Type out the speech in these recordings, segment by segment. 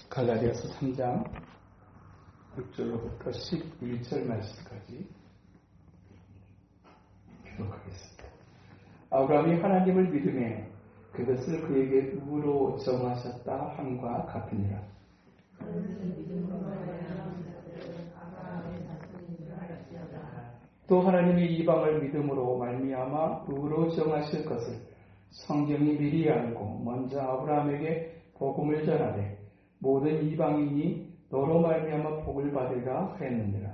갈라디아서 3장 6절로부터 11절 말씀까지 기록하겠습니다. 아브라함이 하나님을 믿음에 그것을 그에게 의로 정하셨다 함과 같으니라. 또 하나님이 이방을 믿음으로 말미암아 의로 정하실 것을 성경이 미리 알고 먼저 아브라함에게 복음을 전하되 모든 이방인이 너로 말미암아 복을 받으리라 하였느니라.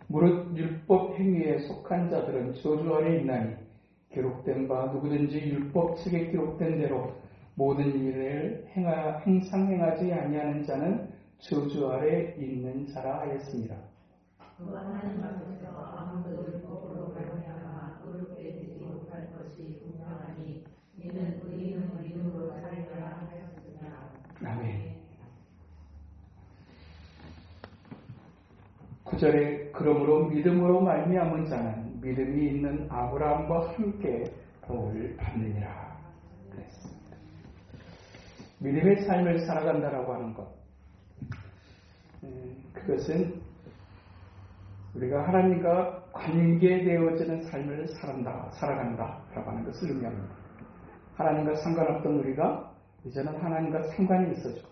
무릇 율법 행위에 속한 자들은 저주 아래 있나니 기록된 바 누구든지 율법 책에 기록된 대로 모든 일을 행상 행하지 아니하는 자는 저주 아래 있는 자라 하였습니다. 하나님 앞에서 아무도 율법으로 말미암아 의롭게 되지 못할 것이 분명하니 이는 의인은 믿음으로 살리라 하였으나. 아멘. 9절에 그러므로 믿음으로 말미암은 자는 믿음이 있는 아브라함과 함께 복을 받느니라 그랬습니다. 믿음의 삶을 살아간다라고 하는 것, 그것은 우리가 하나님과 관계되어지는 삶을 살아간다라고 하는 것을 의미합니다. 하나님과 상관없던 우리가 이제는 하나님과 상관이 있어지고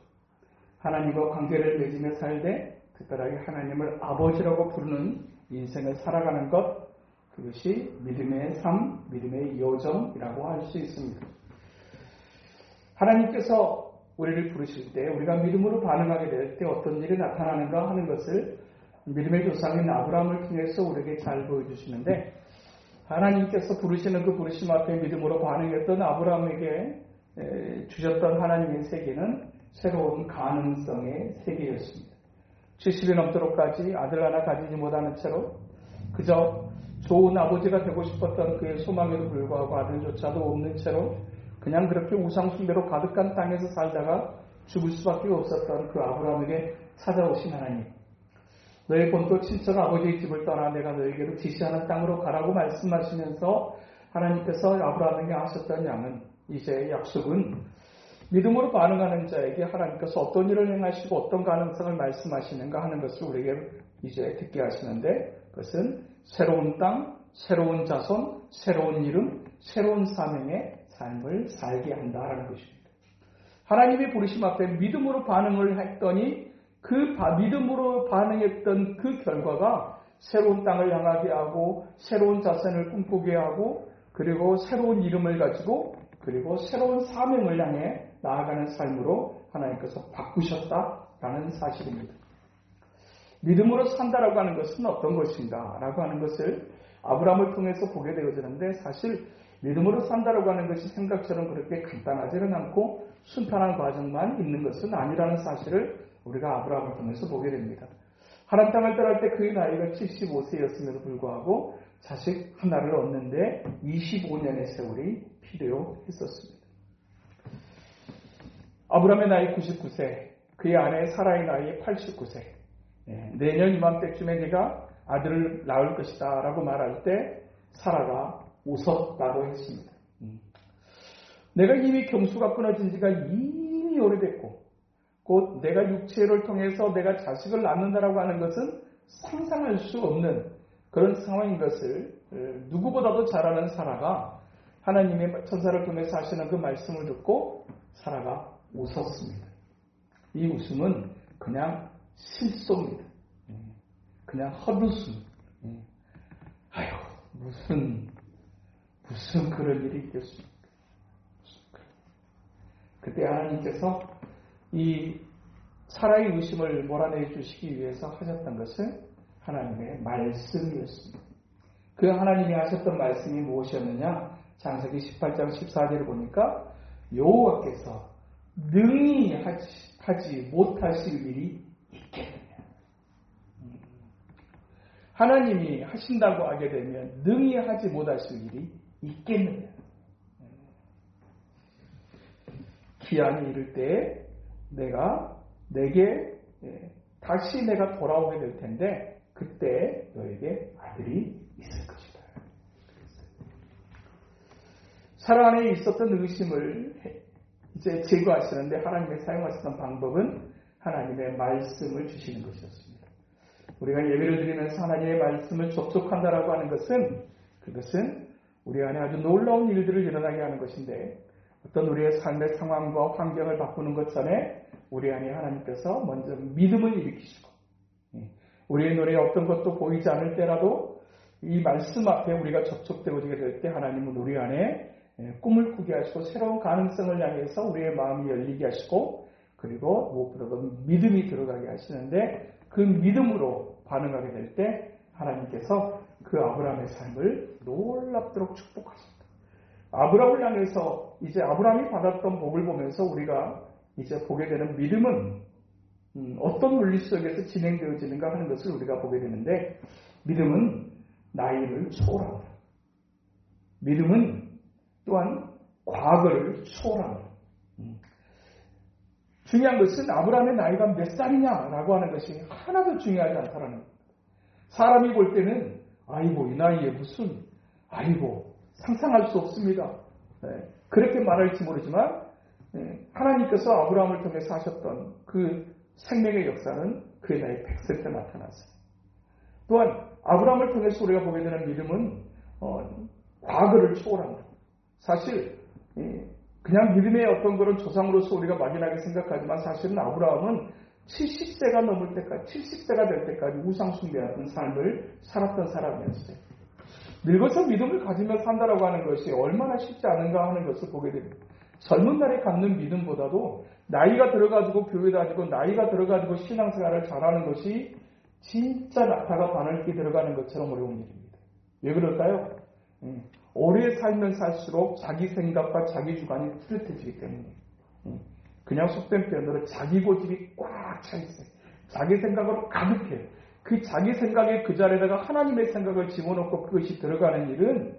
하나님과 관계를 맺으며 살되 특별하게 하나님을 아버지라고 부르는 인생을 살아가는 것, 그것이 믿음의 삶, 믿음의 요정이라고 할 수 있습니다. 하나님께서 우리를 부르실 때 우리가 믿음으로 반응하게 될 때 어떤 일이 나타나는가 하는 것을 믿음의 조상인 아브라함을 통해서 우리에게 잘 보여주시는데, 하나님께서 부르시는 그 부르심 앞에 믿음으로 반응했던 아브라함에게 주셨던 하나님의 세계는 새로운 가능성의 세계였습니다. 70이 넘도록까지 아들 하나 가지지 못하는 채로 그저 좋은 아버지가 되고 싶었던 그의 소망에도 불구하고 아들조차도 없는 채로 그냥 그렇게 우상숭배로 가득한 땅에서 살다가 죽을 수밖에 없었던 그 아브라함에게 찾아오신 하나님, 너의 본토 친척 아버지의 집을 떠나 내가 너에게로 지시하는 땅으로 가라고 말씀하시면서 하나님께서 아브라함에게 하셨던 양은, 이제 약속은 믿음으로 반응하는 자에게 하나님께서 어떤 일을 행하시고 어떤 가능성을 말씀하시는가 하는 것을 우리에게 이제 듣게 하시는데, 그것은 새로운 땅, 새로운 자손, 새로운 이름, 새로운 사명의 삶을 살게 한다라는 것입니다. 하나님의 부르심 앞에 믿음으로 반응을 했더니 그 믿음으로 반응했던 그 결과가 새로운 땅을 향하게 하고 새로운 자손을 꿈꾸게 하고 그리고 새로운 이름을 가지고 그리고 새로운 사명을 향해 나아가는 삶으로 하나님께서 바꾸셨다라는 사실입니다. 믿음으로 산다라고 하는 것은 어떤 것인가 라고 하는 것을 아브라함을 통해서 보게 되어지는데, 사실 믿음으로 산다라고 하는 것이 생각처럼 그렇게 간단하지는 않고 순탄한 과정만 있는 것은 아니라는 사실을 우리가 아브라함을 통해서 보게 됩니다. 하란 땅을 떠날 때 그의 나이가 75세였음에도 불구하고 자식 하나를 얻는데 25년의 세월이 필요했었습니다. 아브라함의 나이 99세, 그의 아내 사라의 나이 89세, 내년 이맘때쯤에 네가 아들을 낳을 것이다 라고 말할 때 사라가 웃었다고 했습니다. 내가 이미 경수가 끊어진 지가 이미 오래됐고 곧 내가 육체를 통해서 내가 자식을 낳는다라고 하는 것은 상상할 수 없는 그런 상황인 것을 누구보다도 잘 아는 사라가 하나님의 천사를 통해서 하시는 그 말씀을 듣고 사라가 웃었습니다. 이 웃음은 그냥 실소입니다. 그냥 헛웃음. 아유, 무슨 그런 일이 있겠습니까? 그때 하나님께서 이 사라의 의심을 몰아내 주시기 위해서 하셨던 것은 하나님의 말씀이었습니다. 그 하나님이 하셨던 말씀이 무엇이었느냐? 창세기 18장 14절을 보니까 여호와께서 능히 하지 못하실 일이 있겠느냐. 하나님이 하신다고 하게 되면 능히 하지 못하실 일이 있겠느냐. 기한이 이를 때 내게 다시 내가 돌아오게 될 텐데 그때 너에게 아들이 있을 것이다. 사랑 안에 있었던 의심을 이제 제거하시는데 하나님의 사용하셨던 방법은 하나님의 말씀을 주시는 것이었습니다. 우리가 예배를 드리면서 하나님의 말씀을 접촉한다라고 하는 것은 그것은 우리 안에 아주 놀라운 일들을 일어나게 하는 것인데 어떤 우리의 삶의 상황과 환경을 바꾸는 것 전에 우리 안에 하나님께서 먼저 믿음을 일으키시고 우리의 눈에 어떤 것도 보이지 않을 때라도 이 말씀 앞에 우리가 접촉되어지게 될 때 하나님은 우리 안에 꿈을 꾸게 하시고 새로운 가능성을 향해서 우리의 마음이 열리게 하시고 그리고 무엇보다도 믿음이 들어가게 하시는데 그 믿음으로 반응하게 될 때 하나님께서 그 아브라함의 삶을 놀랍도록 축복하십니다. 아브라함을 향해서 이제 아브라함이 받았던 복을 보면서 우리가 이제 보게 되는 믿음은 어떤 원리 속에서 진행되어지는가 하는 것을 우리가 보게 되는데 믿음은 나이를 초월합니다. 믿음은 또한 과거를 초월합니다. 중요한 것은 아브라함의 나이가 몇 살이냐라고 하는 것이 하나도 중요하지 않다는 겁니다. 사람이 볼 때는 아이고 이 나이에 무슨 아이고 상상할 수 없습니다. 그렇게 말할지 모르지만 하나님께서 아브라함을 통해서 하셨던 그 생명의 역사는 그의 나이 100세 때 나타났어요. 또한 아브라함을 통해서 우리가 보게 되는 믿음은 과거를 초월합니다. 사실 그냥 믿음의 어떤 그런 조상으로서 우리가 막연하게 생각하지만 사실은 아브라함은 70세가 넘을 때까지 70세가 될 때까지 우상숭배하던 삶을 살았던 사람이었어요. 늙어서 믿음을 가지며 산다라고 하는 것이 얼마나 쉽지 않은가 하는 것을 보게 됩니다. 젊은 날에 갖는 믿음보다도 나이가 들어가지고 교회 다니고 나이가 들어가지고 신앙생활을 잘하는 것이 진짜 낙타가 바늘기 들어가는 것처럼 어려운 일입니다. 왜 그럴까요? 오래 살면 살수록 자기 생각과 자기 주관이 뚜렷해지기 때문에 그냥 속된 표현으로 자기 고집이 꽉 차 있어요. 자기 생각으로 가득해요. 그 자기 생각의 그 자리에다가 하나님의 생각을 집어넣고 그것이 들어가는 일은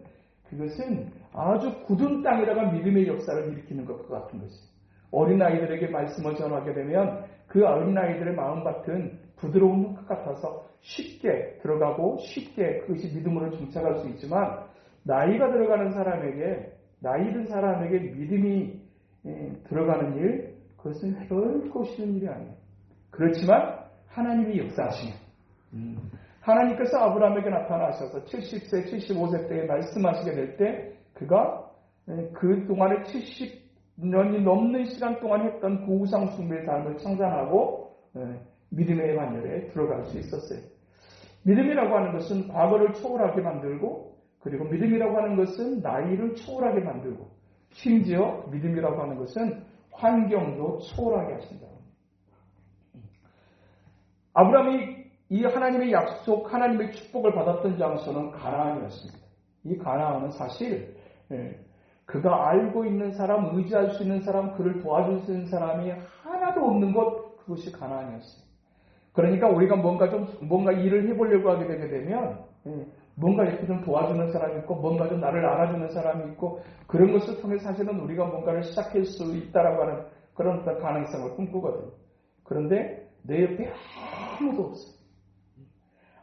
그것은 아주 굳은 땅에다가 믿음의 역사를 일으키는 것과 같은 것이에요. 어린아이들에게 말씀을 전하게 되면 그 어린아이들의 마음밭은 부드러운 것 같아서 쉽게 들어가고 쉽게 그것이 믿음으로 정착할 수 있지만 나이가 들어가는 사람에게 나이 든 사람에게 믿음이 들어가는 일 그것은 결코 쉬운 일이 아니에요. 그렇지만 하나님이 역사하시면 하나님께서 아브라함에게 나타나셔서 70세, 75세 때에 말씀하시게 될 때 그가 그동안에 70년이 넘는 시간 동안 했던 그 우상 숭배의 삶을 청산하고 믿음의 반열에 들어갈 수 있었어요. 믿음이라고 하는 것은 과거를 초월하게 만들고 그리고 믿음이라고 하는 것은 나이를 초월하게 만들고 심지어 믿음이라고 하는 것은 환경도 초월하게 하신다. 아브라함이 이 하나님의 약속, 하나님의 축복을 받았던 장소는 가나안이었습니다. 이 가나안은 사실 그가 알고 있는 사람, 의지할 수 있는 사람, 그를 도와줄 수 있는 사람이 하나도 없는 것, 그것이 가나안이었어요. 그러니까 우리가 뭔가 일을 해보려고 하게 되게 되면 뭔가 이렇게 좀 도와주는 사람이 있고 뭔가 좀 나를 알아주는 사람이 있고 그런 것을 통해 사실은 우리가 뭔가를 시작할 수 있다라고 하는 그런 어떤 가능성을 꿈꾸거든요. 그런데 내 옆에 아무도 없어요.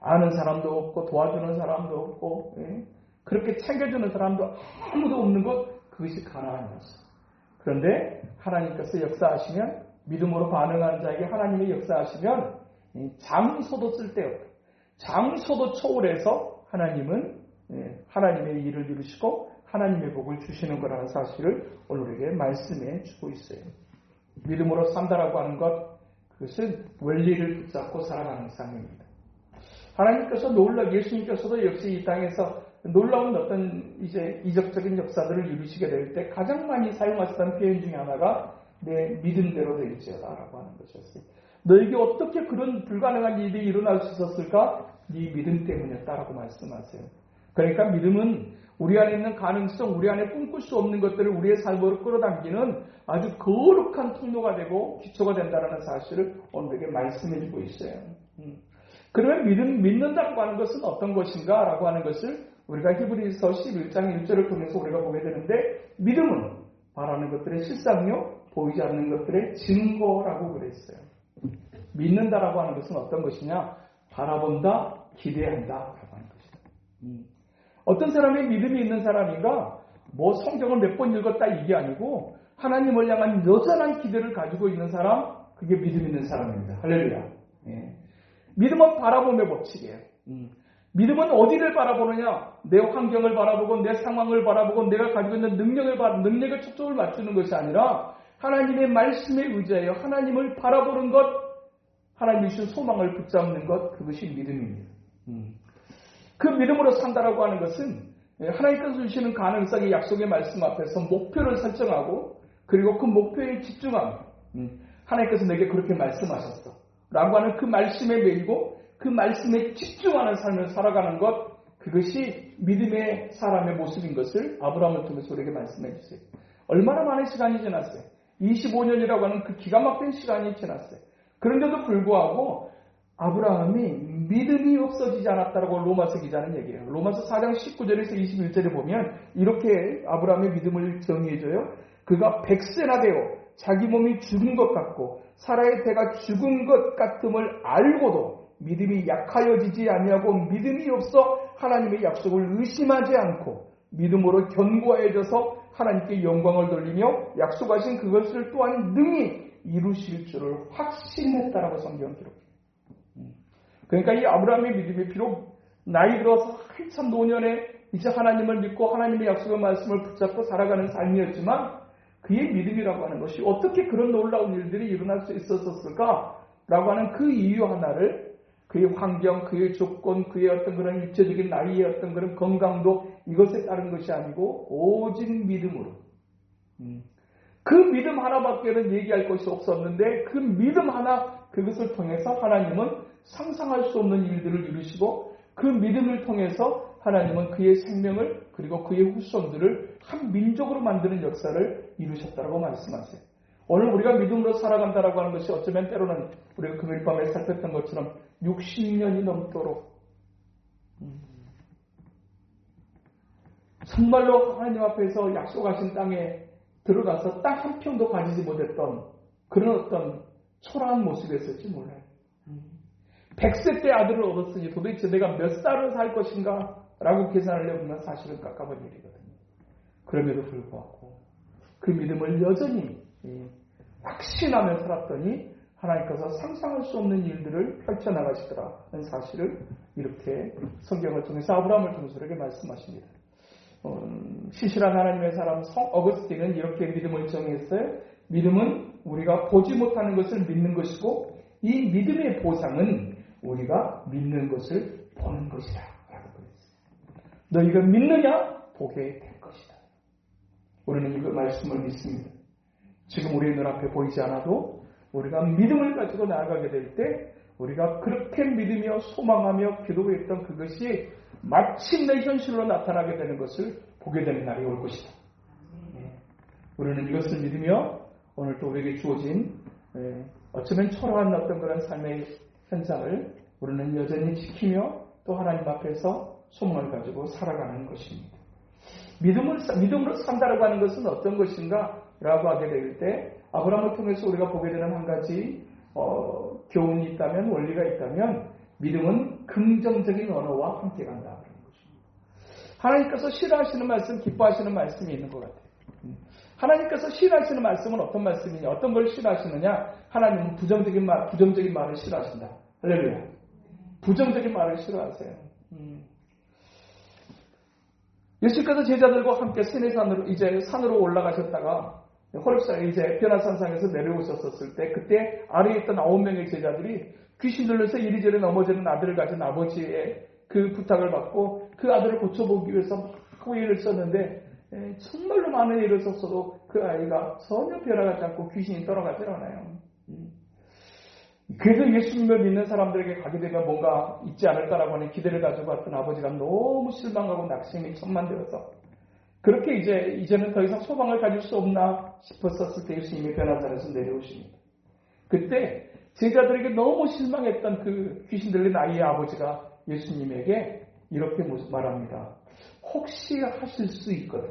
아는 사람도 없고 도와주는 사람도 없고 그렇게 챙겨주는 사람도 아무도 없는 것 그것이 가나안이었어요. 그런데 하나님께서 역사하시면 믿음으로 반응하는 자에게 하나님이 역사하시면 장소도 쓸데없고 장소도 초월해서 하나님은 하나님의 일을 이루시고 하나님의 복을 주시는 거라는 사실을 오늘 우리에게 말씀해 주고 있어요. 믿음으로 산다라고 하는 것 그것은 원리를 붙잡고 살아가는 삶입니다. 하나님께서 예수님께서도 역시 이 땅에서 놀라운 어떤 이제 이적적인 역사들을 이루시게 될 때 가장 많이 사용하셨던 표현 중에 하나가 내 믿음대로 되지어라라고 하는 것이었어요. 너에게 어떻게 그런 불가능한 일이 일어날 수 있었을까? 네 믿음 때문이었다라고 말씀하세요. 그러니까 믿음은 우리 안에 있는 가능성, 우리 안에 꿈꿀 수 없는 것들을 우리의 삶으로 끌어당기는 아주 거룩한 통로가 되고 기초가 된다는 사실을 오늘에게 말씀해 주고 있어요. 그러면 믿는다고 하는 것은 어떤 것인가? 라고 하는 것을 우리가 히브리서 11장 1절을 통해서 우리가 보게 되는데 믿음은 바라는 것들의 실상요, 보이지 않는 것들의 증거라고 그랬어요. 믿는다라고 하는 것은 어떤 것이냐? 바라본다, 기대한다 라고 하는 것이다. 어떤 사람이 믿음이 있는 사람인가? 뭐 성경을 몇 번 읽었다 이게 아니고 하나님을 향한 여전한 기대를 가지고 있는 사람, 그게 믿음 있는 사람입니다. 할렐루야. 예. 믿음은 바라보며 법칙이에요. 믿음은 어디를 바라보느냐? 내 환경을 바라보고 내 상황을 바라보고 내가 가지고 있는 능력에 초점을 맞추는 것이 아니라 하나님의 말씀에 의지하여 하나님을 바라보는 것, 하나님이 주신 소망을 붙잡는 것, 그것이 믿음입니다. 그 믿음으로 산다라고 하는 것은 하나님께서 주시는 가능성의 약속의 말씀 앞에서 목표를 설정하고 그리고 그 목표에 집중하며 하나님께서 내게 그렇게 말씀하셨어 라고 하는 그 말씀에 매이고 그 말씀에 집중하는 삶을 살아가는 것, 그것이 믿음의 사람의 모습인 것을 아브라함을 통해서 우리에게 말씀해 주세요. 얼마나 많은 시간이 지났어요. 25년이라고 하는 그 기가 막힌 시간이 지났어요. 그런데도 불구하고 아브라함이 믿음이 없어지지 않았다라고 로마서 기자는 얘기해요. 로마서 4장 19절에서 21절에 보면 이렇게 아브라함의 믿음을 정의해줘요. 그가 100세나 되어 자기 몸이 죽은 것 같고 사라의 배가 죽은 것 같음을 알고도 믿음이 약하여지지 아니하고 믿음이 없어 하나님의 약속을 의심하지 않고 믿음으로 견고해져서 하나님께 영광을 돌리며 약속하신 그것을 또한 능히 이루실 줄을 확신했다라고 성경은 기록해요. 그러니까 이 아브라함의 믿음이 비록 나이 들어서 한참 노년에 이제 하나님을 믿고 하나님의 약속의 말씀을 붙잡고 살아가는 삶이었지만 그의 믿음이라고 하는 것이 어떻게 그런 놀라운 일들이 일어날 수 있었을까라고 하는 그 이유 하나를 그의 환경, 그의 조건, 그의 어떤 그런 육체적인 나이의 어떤 그런 건강도 이것에 따른 것이 아니고 오직 믿음으로 그 믿음 하나밖에는 얘기할 것이 없었는데 그 믿음 하나 그것을 통해서 하나님은 상상할 수 없는 일들을 이루시고 그 믿음을 통해서 하나님은 그의 생명을 그리고 그의 후손들을 한 민족으로 만드는 역사를 이루셨다고 말씀하세요. 오늘 우리가 믿음으로 살아간다라고 하는 것이 어쩌면 때로는 우리가 금요일 밤에 살폈던 것처럼 60년이 넘도록 정말로 하나님 앞에서 약속하신 땅에 들어가서 딱 한 평도 가지지 못했던 그런 어떤 초라한 모습이었을지 몰라요. 100세 때 아들을 얻었으니 도대체 내가 몇 살을 살 것인가 라고 계산을 해보면 사실은 깎아본 일이거든요. 그럼에도 불구하고 그 믿음을 여전히 확신하며 살았더니 하나님께서 상상할 수 없는 일들을 펼쳐나가시더라는 사실을 이렇게 성경을 통해서 아브라함을 통해서 우리에게 말씀하십니다. 시실한 하나님의 사람 성 어거스틴은 이렇게 믿음을 정의했어요. 믿음은 우리가 보지 못하는 것을 믿는 것이고 이 믿음의 보상은 우리가 믿는 것을 보는 것이다 라고 그랬어요. 너희가 믿느냐? 보게 될 것이다. 우리는 이 말씀을 믿습니다. 지금 우리의 눈앞에 보이지 않아도 우리가 믿음을 가지고 나아가게 될 때 우리가 그렇게 믿으며 소망하며 기도했던 그것이 마침내 현실로 나타나게 되는 것을 보게 되는 날이 올 것이다. 우리는 이것을 믿으며 오늘 또 우리에게 주어진 어쩌면 초라한 어떤 그런 삶의 현장을 우리는 여전히 지키며 또 하나님 앞에서 소망을 가지고 살아가는 것입니다. 믿음으로 산다라고 하는 것은 어떤 것인가? 라고 하게 될 때 아브라함을 통해서 우리가 보게 되는 한 가지 교훈이 있다면 원리가 있다면 믿음은 긍정적인 언어와 함께 간다는 것입니다. 하나님께서 싫어하시는 말씀, 기뻐하시는 말씀이 있는 것 같아요. 하나님께서 싫어하시는 말씀은 어떤 말씀이냐? 어떤 걸 싫어하시느냐? 하나님은 부정적인 말을 싫어하신다. 할렐루야. 부정적인 말을 싫어하세요. 예수께서 제자들과 함께 시내산으로 이제 산으로 올라가셨다가 호렙산에 이제 변화산상에서 내려오셨을 때 그때 아래에 있던 9명의 제자들이 귀신 들려서 이리저리 넘어지는 아들을 가진 아버지의 그 부탁을 받고 그 아들을 고쳐보기 위해서 막 애를 썼는데 정말로 많은 애를 썼어도 그 아이가 전혀 변화하지 않고 귀신이 떠나가지 않아요. 그래서 예수님을 믿는 사람들에게 가게 되면 뭔가 있지 않을까라고 하는 기대를 가지고 왔던 아버지가 너무 실망하고 낙심이 천만되어서 그렇게 이제는 더 이상 소망을 가질 수 없나 싶었을 때 예수님이 변화산에서 내려오십니다. 그때 제자들에게 너무 실망했던 그 귀신 들린 아이의 아버지가 예수님에게 이렇게 말합니다. 혹시 하실 수 있거든.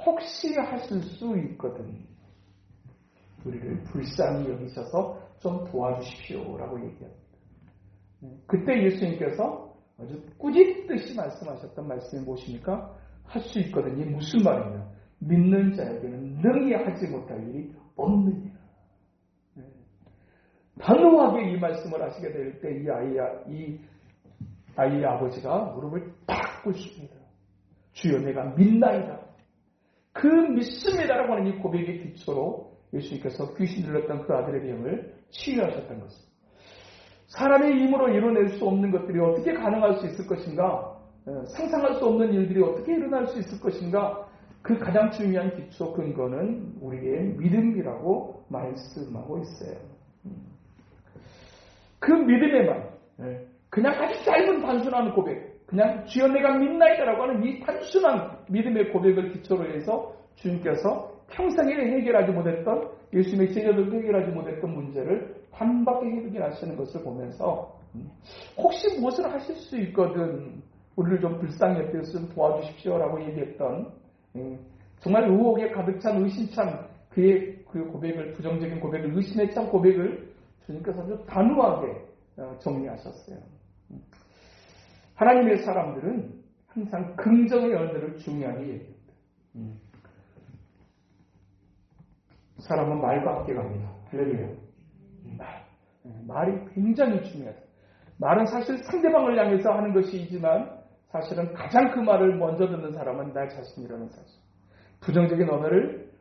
혹시 하실 수 있거든. 우리를 불쌍히 여기셔서 좀 도와주십시오 라고 얘기합니다. 그때 예수님께서 아주 꾸짖듯이 말씀하셨던 말씀이 무엇입니까? 할 수 있거든요. 이게 무슨 말이냐? 믿는 자에게는 능히 하지 못할 일이 없느니라. 단호하게 이 말씀을 하시게 될 때 이 아이의 아버지가 무릎을 딱 꿇습니다. 주여 내가 믿나이다. 그 믿습니다라고 하는 이 고백의 기초로 예수님께서 귀신 들렸던 그 아들의 병을 치유하셨던 것입니다. 사람의 힘으로 이뤄낼 수 없는 것들이 어떻게 가능할 수 있을 것인가? 상상할 수 없는 일들이 어떻게 일어날 수 있을 것인가? 그 가장 중요한 기초 근거는 우리의 믿음이라고 말씀하고 있어요. 그 믿음에만 그냥 아주 짧은 단순한 고백, 그냥 주여 내가 믿나이다라고 하는 이 단순한 믿음의 고백을 기초로 해서 주님께서 평생에 해결하지 못했던, 예수님의 제자들도 해결하지 못했던 문제를 단박에 해결하시는 것을 보면서 혹시 무엇을 하실 수 있거든 우리를 좀 불쌍히 여겨서 도와주십시오라고 얘기했던 정말 의혹에 가득 찬 의심찬 그의 그 고백을, 부정적인 고백을, 의심에 찬 고백을 주님께서 아주 단호하게 정리하셨어요. 하나님의 사람들은 항상 긍정의 언어를 중요하게 얘기합니다. 사람은 말과 함께 갑니다. 할렐루야. 말이 굉장히 중요하다. 말은 사실 상대방을 향해서 하는 것이지만 사실은 가장 그 말을 먼저 듣는 사람은 나 자신이라는 사실. 부정적인 언어를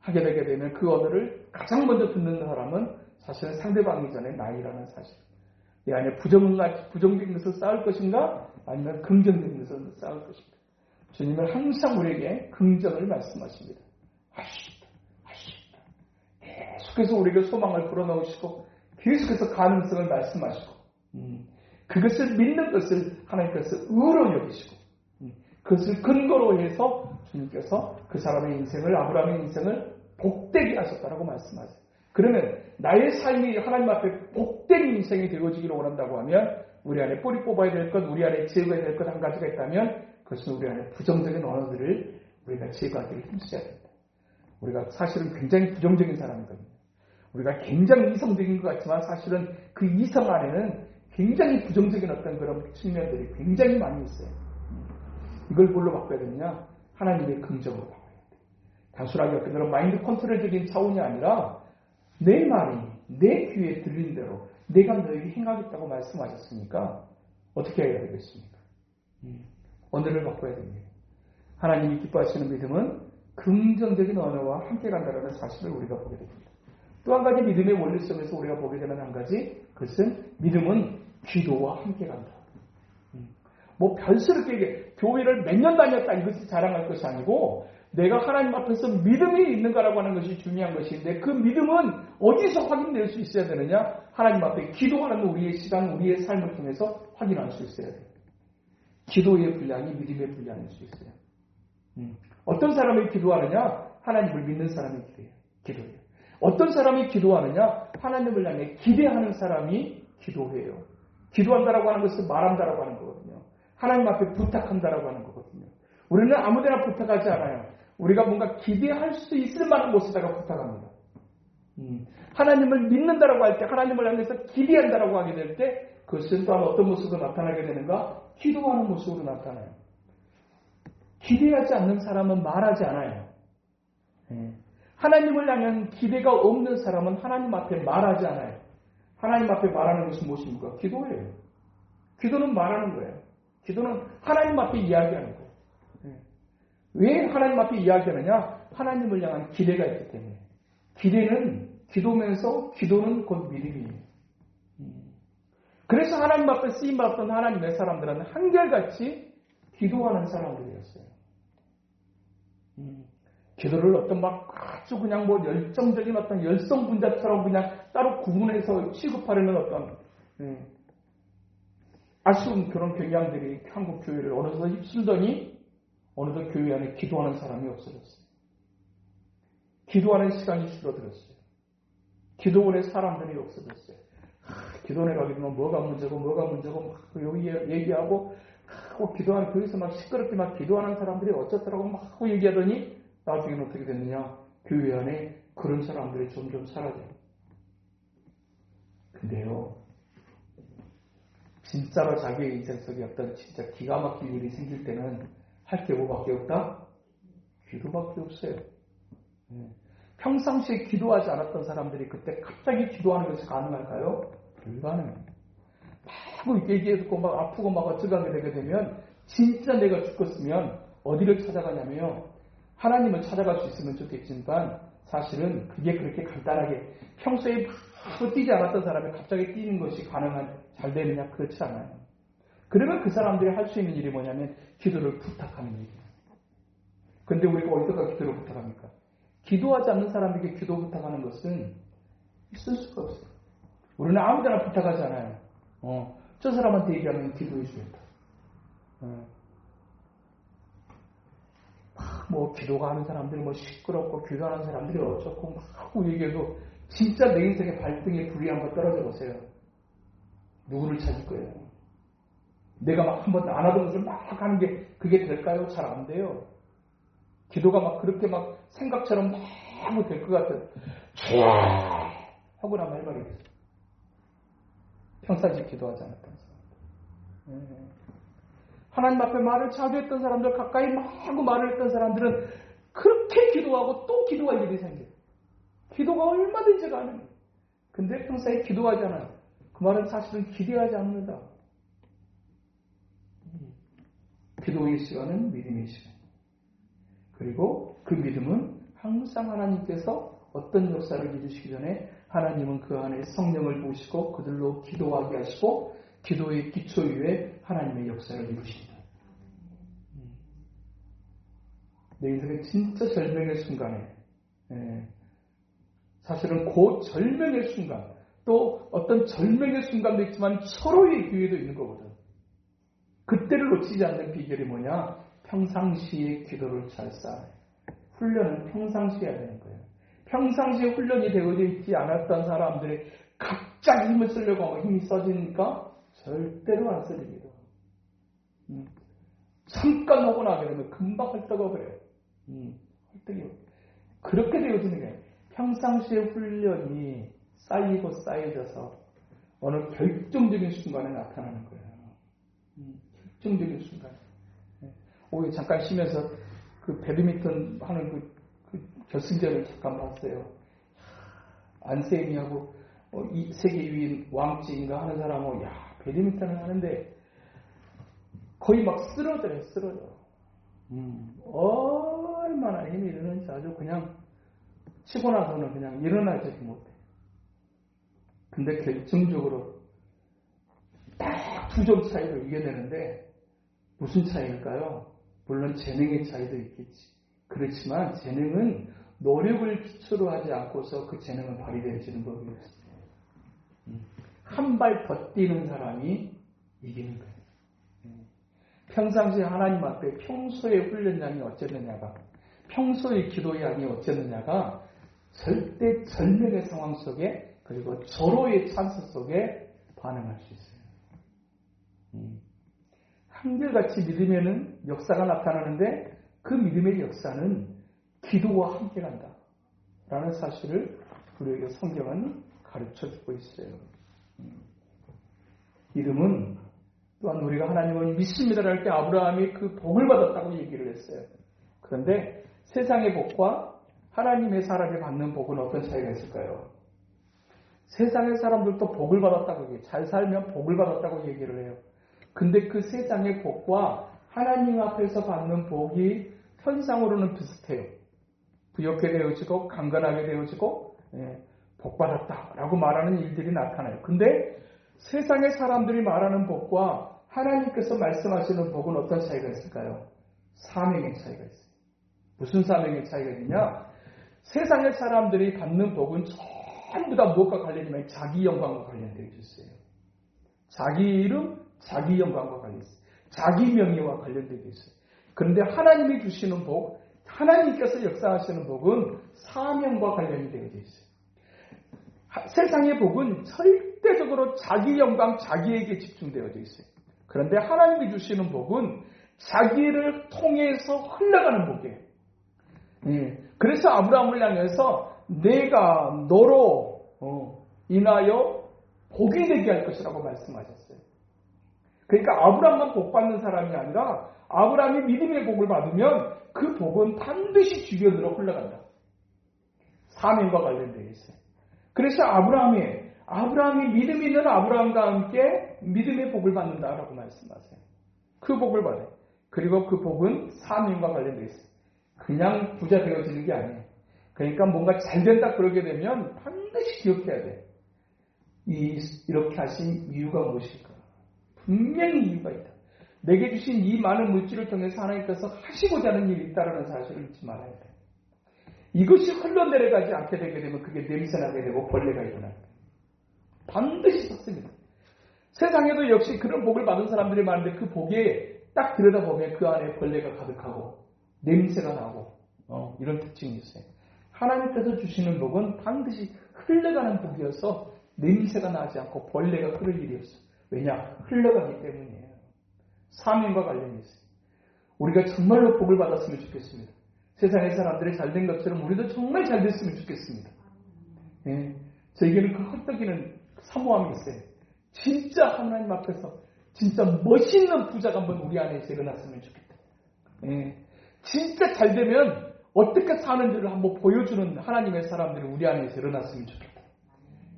하게 되게 되면 그 언어를 가장 먼저 듣는 사람은 사실은 상대방이 전에 나이라는 사실. 이 안에 부정적인 것을 쌓을 것인가 아니면 긍정적인 것을 쌓을 것인가. 주님은 항상 우리에게 긍정을 말씀하십니다. 할 수 있다. 할 수 있다. 계속해서 우리에게 소망을 불어넣으시고 계속해서 가능성을 말씀하시고 그것을 믿는 것을 하나님께서 의로 여기시고 그것을 근거로 해서 주님께서 그 사람의 인생을, 아브라함의 인생을 복되게 하셨다라고 말씀하세요. 그러면 나의 삶이 하나님 앞에 복된 인생이 되어지기를 원한다고 하면 우리 안에 뿌리 뽑아야 될 것, 우리 안에 제거해야 될 것 한 가지가 있다면 그것은 우리 안에 부정적인 언어들을 우리가 제거하기를 힘써야 된다. 우리가 사실은 굉장히 부정적인 사람이거든요. 우리가 굉장히 이성적인 것 같지만 사실은 그 이성 안에는 굉장히 부정적인 어떤 그런 측면들이 굉장히 많이 있어요. 이걸 뭘로 바꿔야 되느냐? 하나님의 긍정으로 바꿔야 돼요. 단순하게 어떤 그런 마인드 컨트롤적인 차원이 아니라 내 말이 내 귀에 들린 대로 내가 너에게 행하겠다고 말씀하셨으니까 어떻게 해야 되겠습니까? 언어를 바꿔야 됩니다. 하나님이 기뻐하시는 믿음은 긍정적인 언어와 함께 간다는 사실을 우리가 보게 됩니다. 또 한 가지 믿음의 원리성에서 우리가 보게 되는 한 가지, 그것은 믿음은 기도와 함께 간다. 뭐 별스럽게 교회를 몇 년 다녔다 이것을 자랑할 것이 아니고 내가 하나님 앞에서 믿음이 있는가라고 하는 것이 중요한 것인데 그 믿음은 어디서 확인될 수 있어야 되느냐? 하나님 앞에 기도하는 우리의 시간, 우리의 삶을 통해서 확인할 수 있어야 돼요. 기도의 분량이 믿음의 분량일 수 있어요. 어떤 사람이 기도하느냐? 하나님을 믿는 사람이 기도해요. 어떤 사람이 기도하느냐? 하나님을 향해 기대하는 사람이 기도해요. 기도한다라고 하는 것은 말한다라고 하는 거거든요. 하나님 앞에 부탁한다라고 하는 거거든요. 우리는 아무데나 부탁하지 않아요. 우리가 뭔가 기대할 수 있을 만한 곳에다가 부탁합니다. 하나님을 믿는다라고 할 때, 하나님을 향해서 기대한다라고 하게 될 때 그것은 또한 어떤 모습으로 나타나게 되는가? 기도하는 모습으로 나타나요. 기대하지 않는 사람은 말하지 않아요. 하나님을 향한 기대가 없는 사람은 하나님 앞에 말하지 않아요. 하나님 앞에 말하는 것은 무엇입니까? 기도예요. 기도는 말하는 거예요. 기도는 하나님 앞에 이야기하는 거예요. 왜 하나님 앞에 이야기하느냐? 하나님을 향한 기대가 있기 때문에. 기도면서 기도는 곧 믿음이에요. 그래서 하나님 앞에 쓰임받았던 하나님의 사람들은 한결같이 기도하는 사람들이었어요. 기도를 어떤 막 아주 그냥 뭐 열정적인 어떤 열성 분자처럼 그냥 따로 구분해서 취급하려는 어떤 아쉬운 그런 경향들이 한국 교회를 어느덧 휩쓸더니 어느덧 교회 안에 기도하는 사람이 없어졌어요. 기도하는 시간이 줄어들었어요. 기도원의 사람들이 없어졌어요. 기도원에 가게 되면 뭐가 문제고 막 여기 얘기하고 기도하는 교회에서 막 시끄럽게 막 기도하는 사람들이 어쩌더라고 막 얘기하더니 나중에는 어떻게 됐느냐? 교회 안에 그런 사람들이 점점 사라져요. 근데요, 진짜로 자기의 인생 속에 어떤 진짜 기가 막힌 일이 생길 때는 할 게 뭐밖에 없다? 기도밖에 없어요. 평상시에 기도하지 않았던 사람들이 그때 갑자기 기도하는 것이 가능할까요? 불가능해요. 막 얘기해서 막 아프고 막 어쩌게 되게 되면 진짜 내가 죽었으면 어디를 찾아가냐면요. 하나님을 찾아갈 수 있으면 좋겠지만 사실은 그게 그렇게 간단하게 평소에 막 뛰지 않았던 사람이 갑자기 뛰는 것이 잘 되느냐? 그렇지 않아요. 그러면 그 사람들이 할 수 있는 일이 뭐냐면 기도를 부탁하는 일이에요. 근데 우리가 어디다가 기도를 부탁합니까? 기도하지 않는 사람에게 기도 부탁하는 것은 있을 수가 없어요. 우리는 아무데나 부탁하지 않아요. 저 사람한테 얘기하면 기도해 주겠다. 뭐 기도가 하는 사람들이 뭐 시끄럽고 기도하는 사람들이 어쩌고 막 얘기해도 진짜 내 인생의 발등에 불이 한번 떨어져 보세요. 누구를 찾을 거예요? 내가 막 한번 안 하던 것을 막 하는 게 그게 될까요? 잘 안 돼요. 기도가 막 그렇게 막 생각처럼 막 될 것 같아요. 하고 나면 할 말이 없어요. 평상시 기도하지 않았던 사람들. 하나님 앞에 말을 자주 했던 사람들, 가까이 막 하고 말을 했던 사람들은 그렇게 기도하고 또 기도할 일이 생겨요. 기도가 얼마든지 가능해요. 근데 평소에 기도하지 않아요. 그 말은 사실은 기대하지 않는다. 기도의 시간은 믿음의 시간. 그리고 그 믿음은 항상 하나님께서 어떤 역사를 이루시기 전에 하나님은 그 안에 성령을 부으시고 그들로 기도하게 하시고 기도의 기초 위에 하나님의 역사를 이루십니다. 내 인생의 진짜 절명의 순간에 사실은 그 절명의 순간 또 어떤 절명의 순간도 있지만 서로의 기회도 있는 거거든. 그때를 놓치지 않는 비결이 뭐냐? 평상시에 기도를 잘 쌓아요. 훈련은 평상시에 해야 되는 거예요. 평상시에 훈련이 되어져 있지 않았던 사람들이 갑자기 힘을 쓰려고 하면 힘이 써지니까 절대로 안 써집니다. 잠깐 하고 나게 되면 금방 헐떡어 버려요. 헐떡이요. 그렇게 되어지는 거예요. 평상시에 훈련이 쌓이고 쌓여져서 어느 결정적인 순간에 나타나는 거예요. 결정적인 순간. 오늘 잠깐 쉬면서 그 배드민턴 하는 그 결승전을 잠깐 봤어요. 안세미하고 세계 2위 왕찌인가 하는 사람하고 배드민턴을 하는데 거의 막 쓰러져요. 얼마나 힘이 드는지 아주 그냥 치고 나서는 그냥 일어나지 못해. 근데 결정적으로 딱 2점 차이로 이겨내는데 무슨 차이일까요? 물론 재능의 차이도 있겠지. 그렇지만 재능은 노력을 기초로 하지 않고서 그 재능은 발휘되어지는 법이었어요. 한 발 더 뛰는 사람이 이기는 거예요. 평상시에 하나님 앞에 평소의 훈련량이 어쨌느냐가, 평소의 기도량이 어쨌느냐가 절대 절명의 상황 속에 그리고 절호의 찬스 속에 반응할 수 있어요. 한결같이 믿으면은 역사가 나타나는데 그 믿음의 역사는 기도와 함께 간다. 라는 사실을 우리에게 성경은 가르쳐주고 있어요. 믿음은 또한 우리가 하나님을 믿습니다 할 때 아브라함이 그 복을 받았다고 얘기를 했어요. 그런데 세상의 복과 하나님의 사람이 받는 복은 어떤 차이가 있을까요? 세상의 사람들도 복을 받았다고 얘기해요. 잘 살면 복을 받았다고 얘기를 해요. 근데 그 세상의 복과 하나님 앞에서 받는 복이 현상으로는 비슷해요. 부욕하게 되어지고 강건하게 되어지고 복받았다라고 말하는 일들이 나타나요. 근데 세상의 사람들이 말하는 복과 하나님께서 말씀하시는 복은 어떤 차이가 있을까요? 사명의 차이가 있어요. 무슨 사명의 차이가 있느냐? 세상의 사람들이 받는 복은 전부 다 무엇과 관련이면 자기 영광과 관련되어 있어요. 자기 이름, 자기 영광과 관련있어요. 자기 명예와 관련되어 있어요. 그런데 하나님이 주시는 복, 하나님께서 역사하시는 복은 사명과 관련이 되어 있어요. 세상의 복은 절대적으로 자기 영광, 자기에게 집중되어 있어요. 그런데 하나님이 주시는 복은 자기를 통해서 흘러가는 복이에요. 그래서 아브라함을 향해서 내가 너로 인하여 복이 되게 할 것이라고 말씀하셨어요. 그러니까 아브라함만 복 받는 사람이 아니라 아브라함이 믿음의 복을 받으면 그 복은 반드시 주변으로 흘러간다. 사명과 관련되어 있어요. 그래서 아브라함이 믿음 있는 아브라함과 함께 믿음의 복을 받는다라고 말씀하세요. 그 복을 받아요. 그리고 그 복은 사명과 관련되어 있어요. 그냥 부자 되어지는 게 아니에요. 그러니까 뭔가 잘 된다 그러게 되면 반드시 기억해야 돼. 이렇게 하신 이유가 무엇일까? 분명히 이유가 있다. 내게 주신 이 많은 물질을 통해서 하나님께서 하시고자 하는 일이 있다는 사실을 잊지 말아야 돼. 이것이 흘러내려가지 않게 되게 되면 그게 냄새나게 되고 벌레가 일어나요. 반드시 섞습니다. 세상에도 역시 그런 복을 받은 사람들이 많은데 그 복에 딱 들여다보면 그 안에 벌레가 가득하고 냄새가 나고 이런 특징이 있어요. 하나님께서 주시는 복은 반드시 흘러가는 복이어서 냄새가 나지 않고 벌레가 흐를 일이 없어요. 왜냐? 흘러가기 때문이에요. 사명과 관련이 있어요. 우리가 정말로 복을 받았으면 좋겠습니다. 세상의 사람들이 잘된 것처럼 우리도 정말 잘 됐으면 좋겠습니다. 예, 저에게는 그 헛떡이는 사모함이 있어요. 진짜 하나님 앞에서 진짜 멋있는 부자가 한번 우리 안에서 일어났으면 좋겠다. 예, 진짜 잘 되면 어떻게 사는지를 한번 보여주는 하나님의 사람들이 우리 안에서 일어났으면 좋겠다.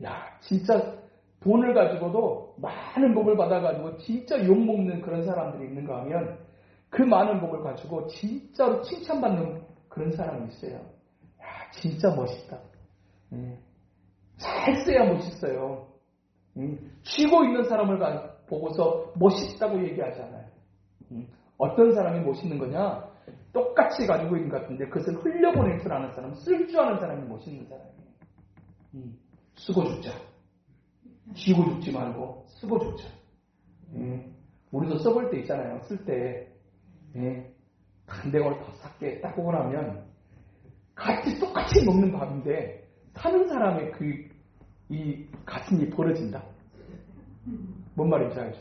야, 진짜 돈을 가지고도 많은 복을 받아가지고 진짜 욕먹는 그런 사람들이 있는가 하면 그 많은 복을 가지고 진짜로 칭찬받는 그런 사람이 있어요. 야, 진짜 멋있다. 잘 써야 멋있어요. 쥐고 있는 사람을 보고서 멋있다고 얘기하지 않아요. 어떤 사람이 멋있는 거냐? 똑같이 가지고 있는 것 같은데 그것을 흘려보낼 줄 아는 사람, 쓸 줄 아는 사람이 멋있는 사람이에요. 쓰고 죽자. 쥐고 죽지 말고 쓰고 죽자. 우리도 써볼 때 있잖아요. 쓸 때 단대걸 더 삭게 딱 보고 나면 같이 똑같이 먹는 밥인데 사는 사람의 이 가슴이 벌어진다. 뭔 말인지 알죠?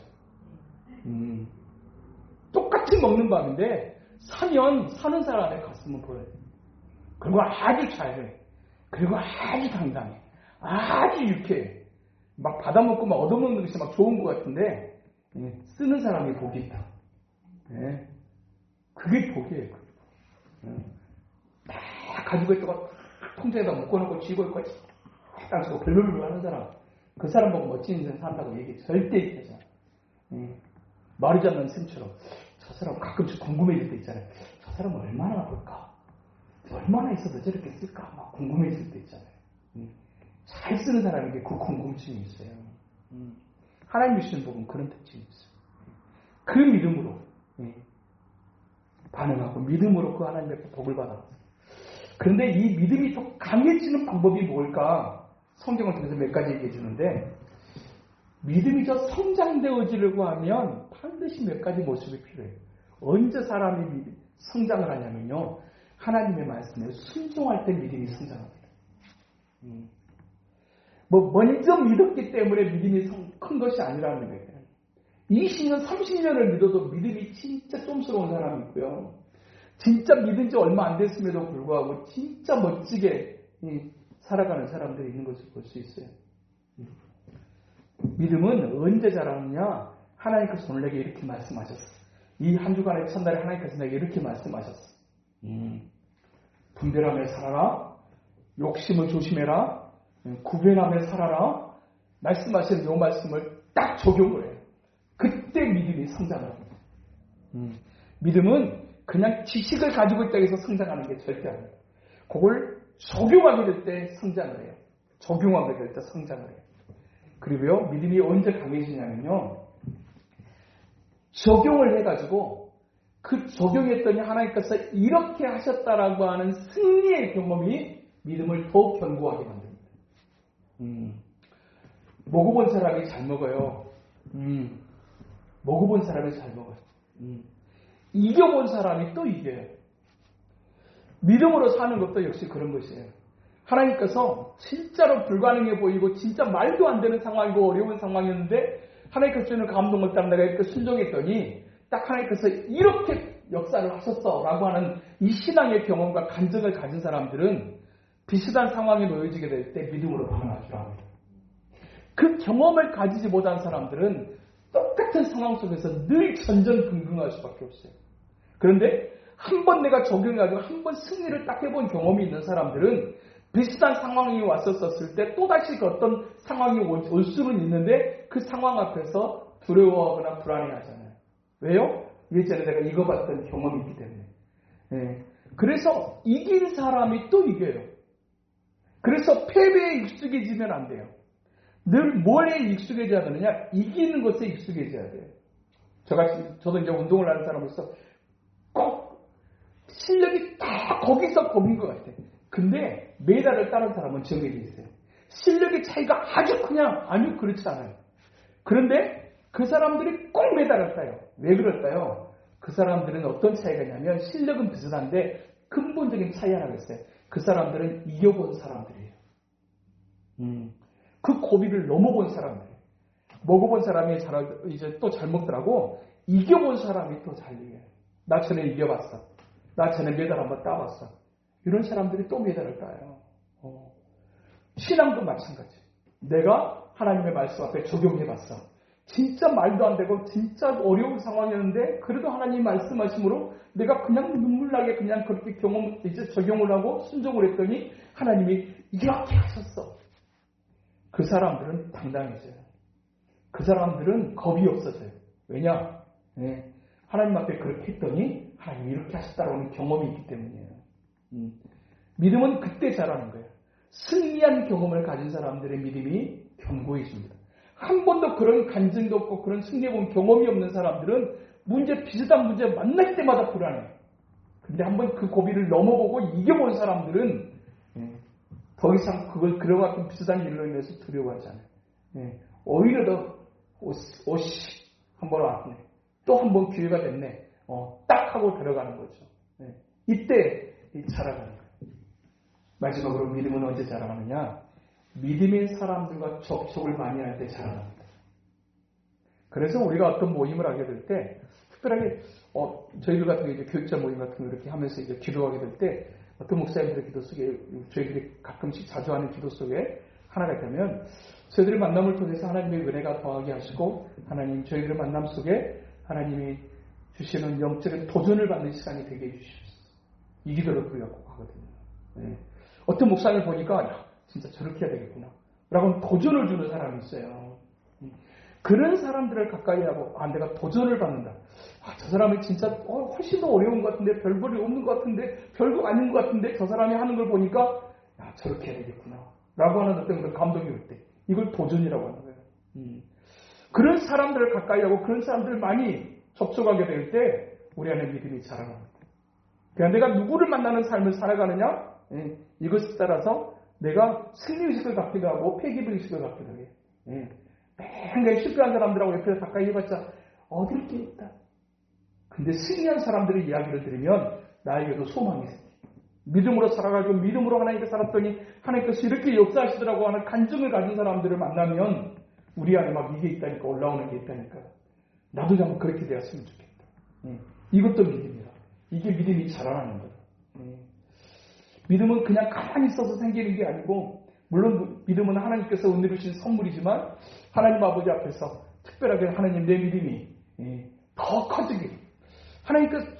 똑같이 먹는 밥인데 사면 사는 사람의 가슴은 벌어져. 그리고 아주 잘해. 그리고 아주 당당해. 아주 유쾌해. 막 받아먹고 막 얻어먹는 것이 막 좋은 것 같은데 쓰는 사람이 복이 있다. 그게 복이에요. 다 가지고 있다가 통장에다 묶어놓고 쥐고 있고 딱 쓰고 별별로 하는 사람, 그 사람 보고 멋진 인생 산다고 얘기 절대 얘기하지 않아. 마르지 않는 샘처럼 저 사람 가끔씩 궁금해질 때 있잖아요. 저 사람은 얼마나 볼까? 얼마나 있어도 저렇게 쓸까? 막 궁금해질 때 있잖아요. 잘 쓰는 사람에게 그 궁금증이 있어요. 하나님 주시는 복은 그런 특징이 있어요. 그 믿음으로 반응하고 믿음으로 그 하나님의 복을 받아. 그런데 이 믿음이 더 강해지는 방법이 뭘까? 성경을 통해서 몇 가지 얘기해 주는데 믿음이 더 성장되어지려고 하면 반드시 몇 가지 모습이 필요해요. 언제 사람이 성장을 하냐면요. 하나님의 말씀에 순종할 때 믿음이 성장합니다. 먼저 믿었기 때문에 믿음이 큰 것이 아니라는 거예요. 20년, 30년을 믿어도 믿음이 진짜 쫌스러운 사람이 있고요. 진짜 믿은 지 얼마 안 됐음에도 불구하고 진짜 멋지게 살아가는 사람들이 있는 것을 볼 수 있어요. 믿음은 언제 자라느냐? 하나님께서 오늘 내게 이렇게 말씀하셨어. 이 한 주간의 첫날에 하나님께서 내게 이렇게 말씀하셨어. 분별하며 살아라. 욕심을 조심해라. 구별하며 살아라. 말씀하시는 이 말씀을 딱 적용을 해요. 그때 믿음이 성장을 합니다. 믿음은 그냥 지식을 가지고 있다고 해서 성장하는 게 절대 아니에요. 그걸 적용하게 될 때 성장을 해요. 적용하게 될 때 성장을 해요. 그리고요, 믿음이 언제 강해지냐면요, 적용을 해가지고 그 적용했더니 하나님께서 이렇게 하셨다라고 하는 승리의 경험이 믿음을 더욱 견고하게 만듭니다. 먹어본 사람이 잘 먹어요. 먹어본 사람이 잘 먹어요. 이겨본 사람이 또 이겨요. 믿음으로 사는 것도 역시 그런 것이에요. 하나님께서 진짜로 불가능해 보이고 진짜 말도 안 되는 상황이고 어려운 상황이었는데 하나님께서 주는 감동을 따라 내가 이렇게 순종했더니 딱 하나님께서 이렇게 역사를 하셨어 라고 하는 이 신앙의 경험과 간증을 가진 사람들은 비슷한 상황에 놓여지게 될 때 믿음으로 반응하기로 합니다. 그 경험을 가지지 못한 사람들은 똑같은 상황 속에서 늘 전전긍긍할 수밖에 없어요. 그런데 한 번 내가 적용해가지고 한 번 승리를 딱 해본 경험이 있는 사람들은 비슷한 상황이 왔었을 때 또다시 그 어떤 상황이 올 수는 있는데 그 상황 앞에서 두려워하거나 불안해하잖아요. 왜요? 예전에 내가 읽어봤던 경험이 있기 때문에. 네. 그래서 이긴 사람이 또 이겨요. 그래서 패배에 익숙해지면 안 돼요. 늘 뭐에 익숙해져야 되느냐? 이기는 것에 익숙해져야 돼요. 저도 이제 운동을 하는 사람으로서 꼭 실력이 다 거기서 거긴 것 같아요. 근데 메달을 따는 사람은 정해져 있어요. 실력의 차이가 아주 그냥 아니요 그렇지 않아요. 그런데 그 사람들이 꼭 메달을 따요. 왜 그럴까요? 그 사람들은 어떤 차이가 있냐면 실력은 비슷한데 근본적인 차이 하나가 있어요. 그 사람들은 이겨본 사람들이에요. 그 고비를 넘어본 사람들이에요. 먹어본 사람이 이제 또 잘 먹더라고. 이겨본 사람이 또 잘 이겨요. 나 전에 이겨봤어. 나 전에 메달 한번 따봤어. 이런 사람들이 또 메달을 따요. 신앙도 마찬가지. 내가 하나님의 말씀 앞에 적용해봤어. 진짜 말도 안 되고 진짜 어려운 상황이었는데 그래도 하나님 말씀하심으로 내가 그냥 눈물나게 그냥 그렇게 이제 적용을 하고 순종을 했더니 하나님이 이렇게 하셨어. 그 사람들은 당당해져요. 그 사람들은 겁이 없어져요. 왜냐? 네. 하나님 앞에 그렇게 했더니 하나님이 이렇게 하셨다라는 경험이 있기 때문이에요. 믿음은 그때 자라는 거예요. 승리한 경험을 가진 사람들의 믿음이 견고해집니다. 한 번도 그런 간증도 없고 그런 승리해본 경험이 없는 사람들은 비슷한 문제 만날 때마다 불안해요. 근데 한번 그 고비를 넘어보고 이겨본 사람들은 더 이상 그런 같은 비슷한 일로 인해서 두려워하지 않아요. 오히려 더 한번 왔네. 또 한 번 기회가 됐네. 딱 하고 들어가는 거죠. 이때 자라가는 거예요. 마지막으로 믿음은 언제 자라가느냐? 믿음의 사람들과 접촉을 많이 할 때 자라납니다. 그래서 우리가 어떤 모임을 하게 될 때, 특별하게, 저희들 같은 경우 이제 교육자 모임 같은 거 이렇게 하면서 이제 기도하게 될 때, 어떤 목사님들의 기도 속에, 저희들이 가끔씩 자주 하는 기도 속에 하나가 있다면, 저희들의 만남을 통해서 하나님의 은혜가 더하게 하시고, 저희들의 만남 속에 하나님이 주시는 영적인 도전을 받는 시간이 되게 해주셨어요. 이 기도를 구하고 하거든요. 어떤 목사님을 보니까, 진짜 저렇게 해야 되겠구나. 라고 도전을 주는 사람이 있어요. 그런 사람들을 가까이 하고, 내가 도전을 받는다. 저 사람이 진짜 훨씬 더 어려운 것 같은데, 별볼이 없는 것 같은데, 별거 아닌 것 같은데, 저 사람이 하는 걸 보니까, 저렇게 해야 되겠구나. 라고 하는 어떤 그런 감동이 올 때, 이걸 도전이라고 하는 거예요. 그런 사람들을 가까이 하고, 그런 사람들을 많이 접촉하게 될 때, 우리 안에 믿음이 자라납니다. 그냥 내가 누구를 만나는 삶을 살아가느냐? 이것에 따라서 내가 승리의식을 갖기도 하고 패기의식을 갖기도 해요. 매일 실패한 사람들하고 옆에서 가까이 해봤자 어딜 게 있다. 근데 승리한 사람들의 이야기를 들으면 나에게도 소망이 생겨요. 믿음으로 살아가지고 믿음으로 하나님께 살았더니 하나님께서 이렇게 역사하시더라고 하는 간증을 가진 사람들을 만나면 우리 안에 막 이게 있다니까 올라오는 게 있다니까 나도 좀 그렇게 되었으면 좋겠다. 이것도 믿음이다. 이게 믿음이 자라나는 거다. 믿음은 그냥 가만히 있어서 생기는 게 아니고 물론 믿음은 하나님께서 은혜로 주신 선물이지만 하나님 아버지 앞에서 특별하게 하나님 내 믿음이 더 커지게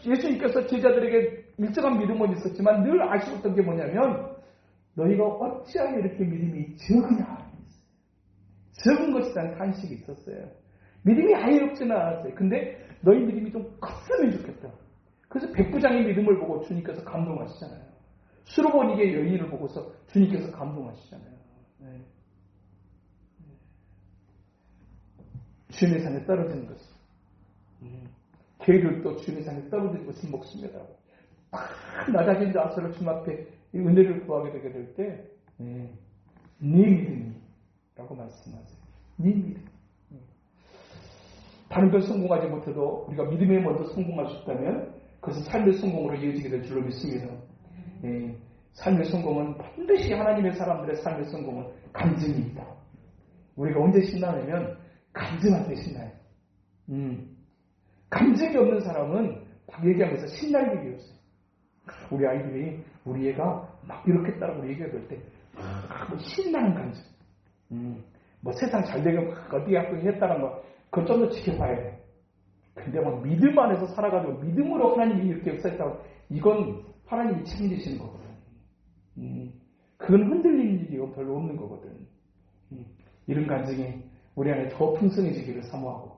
예수님께서 제자들에게 일정한 믿음은 있었지만 늘 아쉬웠던 게 뭐냐면 너희가 어찌하여 이렇게 믿음이 적으냐 적은 것에 대한 탄식이 있었어요. 믿음이 아예 없지는 않았어요. 근데 너희 믿음이 좀 컸으면 좋겠다. 그래서 백부장의 믿음을 보고 주님께서 감동하시잖아요. 수로보니게 여인을 보고서 주님께서 감동하시잖아요. 주님의 산에 떨어지는 것을. 개를 또 주님의 산에 떨어지는 것을 먹습니다. 낮아진 자세로 주님 앞에 이 은혜를 구하게 되게 될 때, 네 믿음이라고 말씀하세요. 네 믿음. 다른 걸 성공하지 못해도 우리가 믿음에 먼저 성공할 수 있다면 그것은 삶의 성공으로 이어지게 될 줄로 믿습니다. 삶의 성공은 반드시 하나님의 사람들의 삶의 성공은 간증이 있다. 우리가 언제 신나냐면 간증할 때 신나요. 간증이 없는 사람은 막 얘기하면서 신날 일이 없어요. 우리 아이들이 우리 애가 막 이렇게 했다고 얘기할 때 신나는 간증. 뭐 세상 잘 되게 막 어디에 했다는 거 그걸 좀 더 지켜봐야 돼. 근데 막 믿음 안에서 살아가지고 믿음으로 하나님이 이렇게 역사했다고 이건 하나님이 책임지시는 거거든. 그건 흔들리는 일이 별로 없는 거거든. 이런 간증이 우리 안에 더 풍성해지기를 사모하고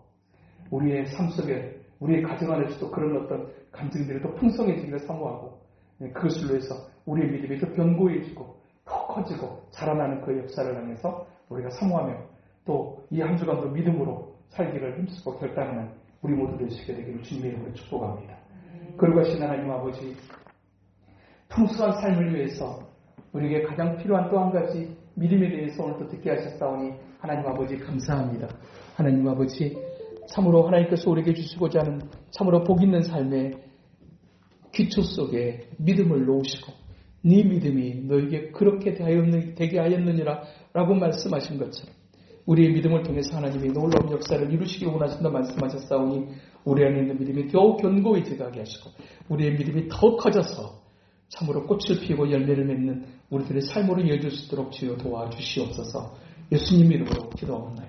우리의 삶 속에 우리의 가정 안에서도 그런 어떤 간증들이 더 풍성해지기를 사모하고 그것으로 해서 우리의 믿음이 더 견고해지고 더 커지고 자라나는 그 역사를 향해서 우리가 사모하며 또 이 한 주간도 믿음으로 살기를 힘쓰고 결단하는 우리 모두 되시게 되기를 주님의 이름으로 축복합니다. 그리고 하신 하나님 아버지 풍성한 삶을 위해서 우리에게 가장 필요한 또 한 가지 믿음에 대해서 오늘 또 듣게 하셨사오니 하나님 아버지 감사합니다. 하나님 아버지 참으로 하나님께서 우리에게 주시고자 하는 참으로 복 있는 삶의 기초 속에 믿음을 놓으시고 네 믿음이 너에게 그렇게 되게 하였느니라 라고 말씀하신 것처럼 우리의 믿음을 통해서 하나님이 놀라운 역사를 이루시기를 원하신다 말씀하셨사오니 우리 안에 있는 믿음이 더욱 견고해지게 하시고 우리의 믿음이 더 커져서 참으로 꽃을 피우고 열매를 맺는 우리들의 삶으로 이어질 수 있도록 주여 도와주시옵소서. 예수님 이름으로 기도합니다.